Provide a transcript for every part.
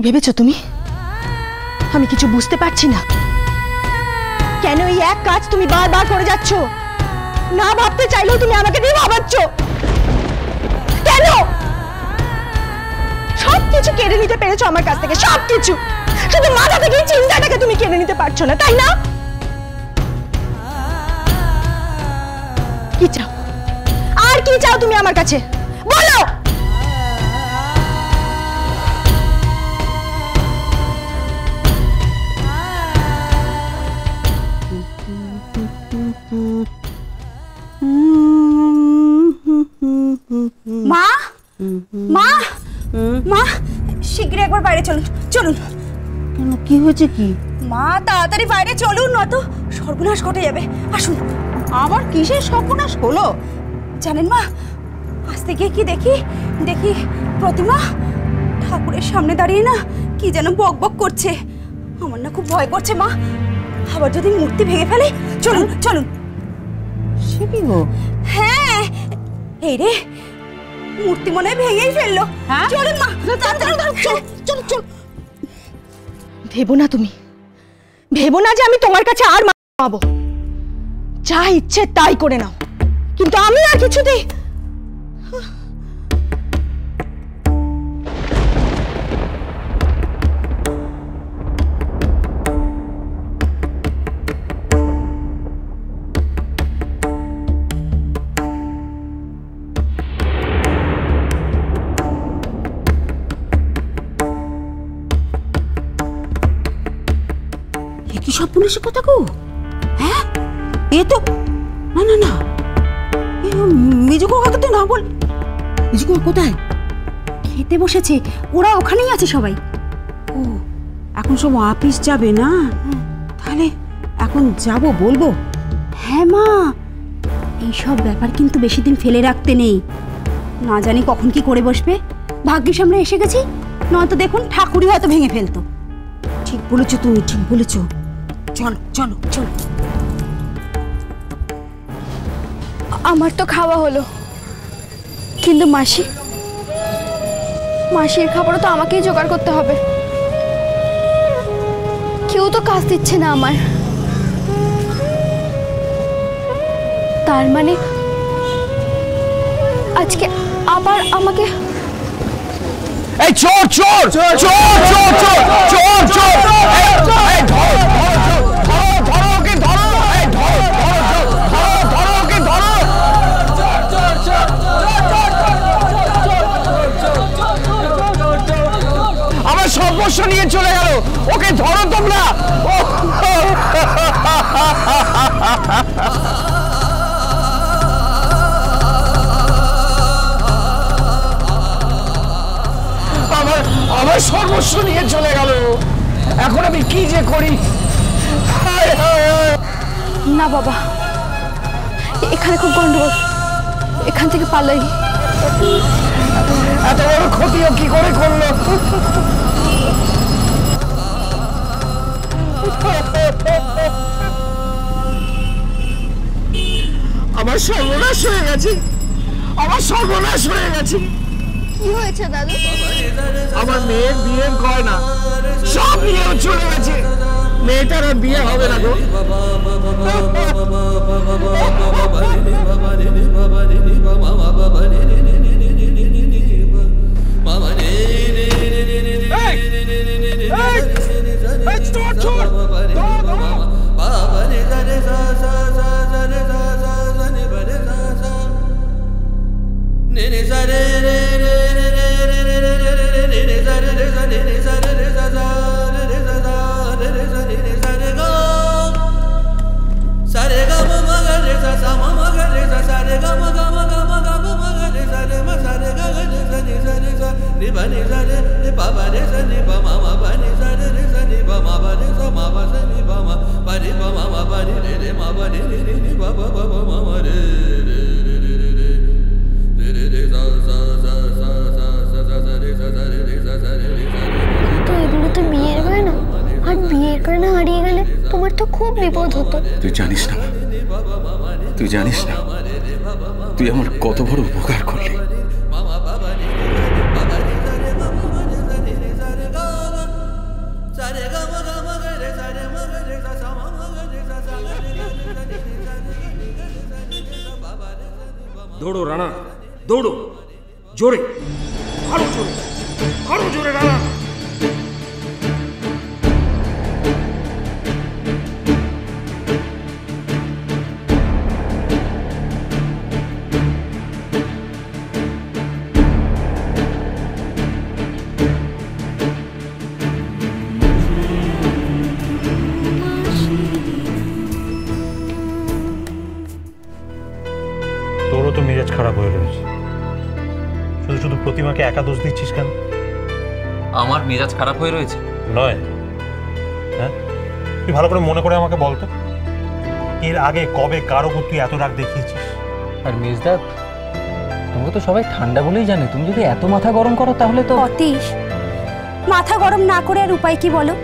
ভেবেছো তুমি? আমি কিছু বুঝতে পারছি না। কেন এই এক কাজ তুমি বারবার করে যাচ্ছ? না ভাবতে চাইলেও তুমি আমাকে দিয়ে ভাবাচ্ছ কেন? সবকিছু কেড়ে নিতে পেরেছো আমার কাছ থেকে, সবকিছু। শুধু মাথা থেকে চিন্তাটাকে তুমি কেড়ে নিতে পারছো না, তাই না? কি চাও? আর কি চাও তুমি আমার কাছে? বলো। মা, মা, মা, শীঘ্রই একবার বাইরে চলুন, চলুন। কেন, কি হয়েছে কি? মা তাড়াতাড়ি বাইরে চলুন, নয়তো সর্বনাশ ঘটে যাবে। আসুন। আবার কিসের সর্বনাশ হলো? জানেন মা, আসতে গিয়ে কি দেখি প্রতিমা ঠাকুরের সামনে দাঁড়িয়ে না কি যেন বক বক করছে। আমার না খুব ভয় করছে মা, আবার যদি মূর্তি ভেঙে ফেলে। চলুন চলুন। সে কি গো? হ্যাঁ, এই রে, মূর্তি মনে হয় ভেঙেই ফেললো। চলুন মা, চল চল। ভেবো না তুমি, ভেবো না যে আমি তোমার কাছে আর পাবো। যা ইচ্ছে তাই করে নাও, কিন্তু আমি আর কিছুতেই। কি সব পুলিশের কথা গো? হ্যাঁ, এ তো না না না, মিজু কাকাকে তো না বল। মিজু কাকা কোথায়? খেতে বসেছে, ওরা ওখানেই আছে সবাই। ও, এখন সব অফিস যাবে না? তাহলে এখন যাব বলবো? হ্যাঁ মা, এইসব ব্যাপার কিন্তু বেশি দিন ফেলে রাখতে নেই। না জানি কখন কি করে বসবে। ভাগ্যের সামনে এসে গেছি, নয়তো দেখুন ঠাকুরই হয়তো ভেঙে ফেলতো। ঠিক বলেছো তুমি, ঠিক বলেছো। চলো চলো চলো। আমার তো খাওয়া হলো, কিন্তু মাসির খাবারও তো আমাকেই জোগাড় করতে হবে। কেউ তো কাজ দিচ্ছে না আমার। তার মানে আজকে আবার আমাকে। এই চোর চোর চোর চোর চোর চোর চোর এই ধরো ধরো ওকে ধরো, এই ধরো ধরো ওকে ধরো। আমার সর্বস্ব নিয়ে চলে গেল, ওকে ধরো তোমরা। আমার সর্বস্ব নিয়ে চলে গেল, এখন আমি কি যে করি। না বাবা, এখানে খুব গন্ডগোল, এখান থেকে পালাই। এত বড় ক্ষতিও কি করে করলো? আমার সর্বনাশ হয়ে গেছে, আমার সর্বনাশ হয়ে গেছে। কি হয়েছে দাদু? আমার মেয়ের বিয়ের গয়না সব নিয়েও চলে গেছে, মেয়েটার আর বিয়ে হবে না গো। তুই জানিস না, তুই জানিস না তুই আমার কত বড় উপকার করলি। দৌড়ো রানা, দৌড়ো জোরে, আরো জোরে, আরো জোরে রানা। তোরও তো মেজাজ খারাপ হয়ে রয়েছে, শুধু শুধু প্রতিমাকে একা দোষ দিচ্ছিস কেন? আমার মেজাজ খারাপ হয়ে রয়েছে নয়, হ্যাঁ তুই ভালো করে মনে করে আমাকে বলতো, এর আগে কবে কার ওপর তুই এত রাগ দেখিয়েছিস? আর মেজদা, তোমাকে তো সবাই ঠান্ডা বলেই জানে, তুমি যদি এত মাথা গরম করো তাহলে তো। অতীশ, মাথা গরম না করে আর উপায় কি বলো?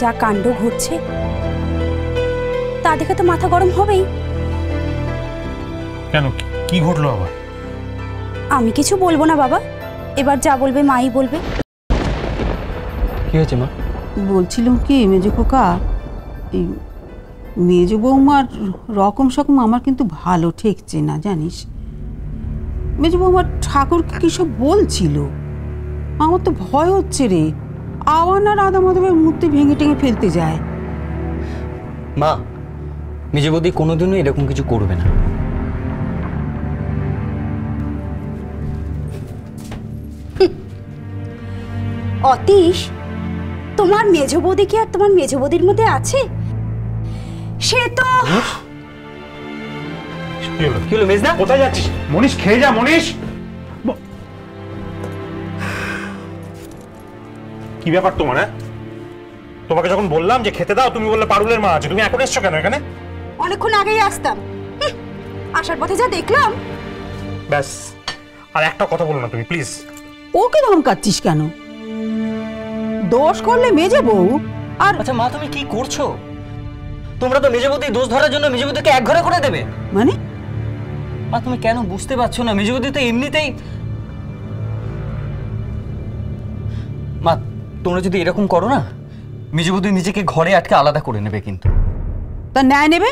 যা কাণ্ড ঘটছে তা দেখে তো মাথা গরম হবেই। কেন, কি ঘটলো আবার? আমি কিছু বলবো না বাবা, এবার যা বলবে মাই বলবে। কি হয়েছে মা? বলছিলাম কি মেজো খোকা, এই মেজো বৌমার রকম সকম আমার কিন্তু ভালো ঠেকছে না জানিস। মেজো বৌমার ঠাকুরকে কী সব বলছিল, আমার তো ভয় হচ্ছে রে, আবার না রাধা মাধবের মূর্তি ভেঙে টেঙে ফেলতে যায়। মা, মেজো বৌদি কোনোদিনও এরকম কিছু করবে না। অতীশ, তোমার মেজো বৌদি কি আর তোমার মেজো বৌদির মধ্যে আছে? সে তো কি হলো মেজদা, কোথায় যাচ্ছিস? মনীষ খেয়ে যা, মনীষ। কি ব্যাপার তোমার? হ্যাঁ, তোমাকে যখন বললাম যে খেতে দাও, তুমি বললে পারুলের মা আছে, তুমি এখন এসছো কেন এখানে? অনেকক্ষণ আগেই আসতাম, আসার পথে যা দেখলাম। ব্যাস, আর একটা কথা বলো না তুমি প্লিজ। ওকে ধমকাচ্ছিস কেন? দোষ করলে মেজো বউ। আর আচ্ছা মা, তুমি কি করছো? তোমরা তো মেজো বৌদি দোষ ধরার জন্য মেজো বৌদিকে একঘরে করে দেবে মানে? মা, তুমি কেন বুঝতে পারছো না? মেজো বৌদি তো এমনিতেই। মা, তোমরা যদি এরকম করো না, মেজো বৌদি নিজেকে ঘরে আটকে আলাদা করে নেবে কিন্তু। তা ন্যায় নেবে?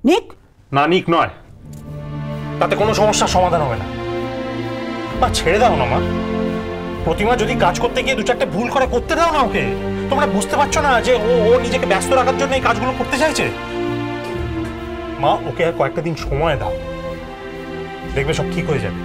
নিক না, নিক নয়, তাতে কোনো সমস্যার সমাধান হবে না। মা ছেড়ে দাও না মা, প্রতিমা যদি কাজ করতে গিয়ে দু চারটে ভুল করে, করতে দাও না ওকে। তোমরা বুঝতে পারছো না যে ও নিজেকে ব্যস্ত রাখার জন্য এই কাজগুলো করতে চাইছে? মা, ওকে আর কয়েকটা দিন সময় দাও, দেখবে সব ঠিক হয়ে যাবে।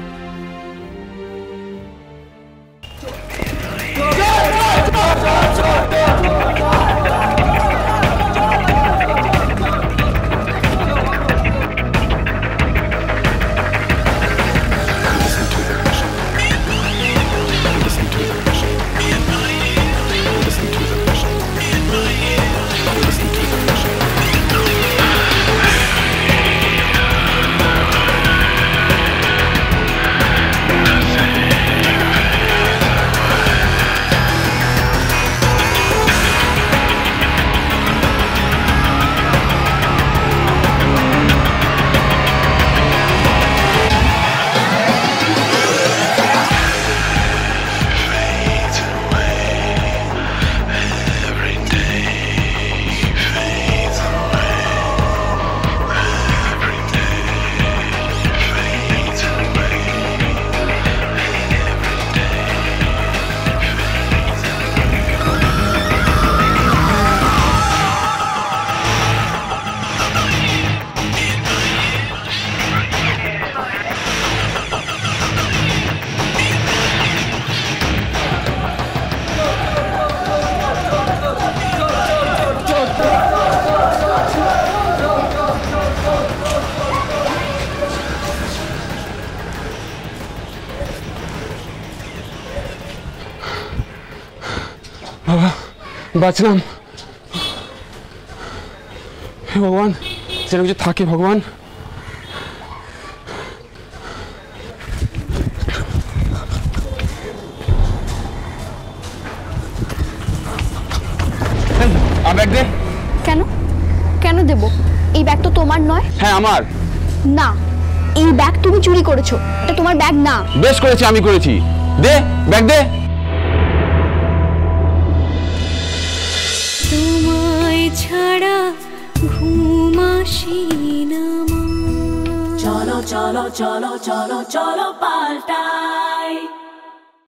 বাবা, বাঁচলাম। হে ভগবান, যেন কিছু থাকে ভগবান। ব্যাগ দে। কেন কেন দেব? এই ব্যাগ তো তোমার নয়। হ্যাঁ আমার। না, এই ব্যাগ তুমি চুরি করেছো, এটা তোমার ব্যাগ না। বেশ করেছি, আমি করেছি। দে ব্যাগ দে। তোমায় ছাড়া ঘুম আসে না। চলো cholo, cholo, cholo, cholo, paltai.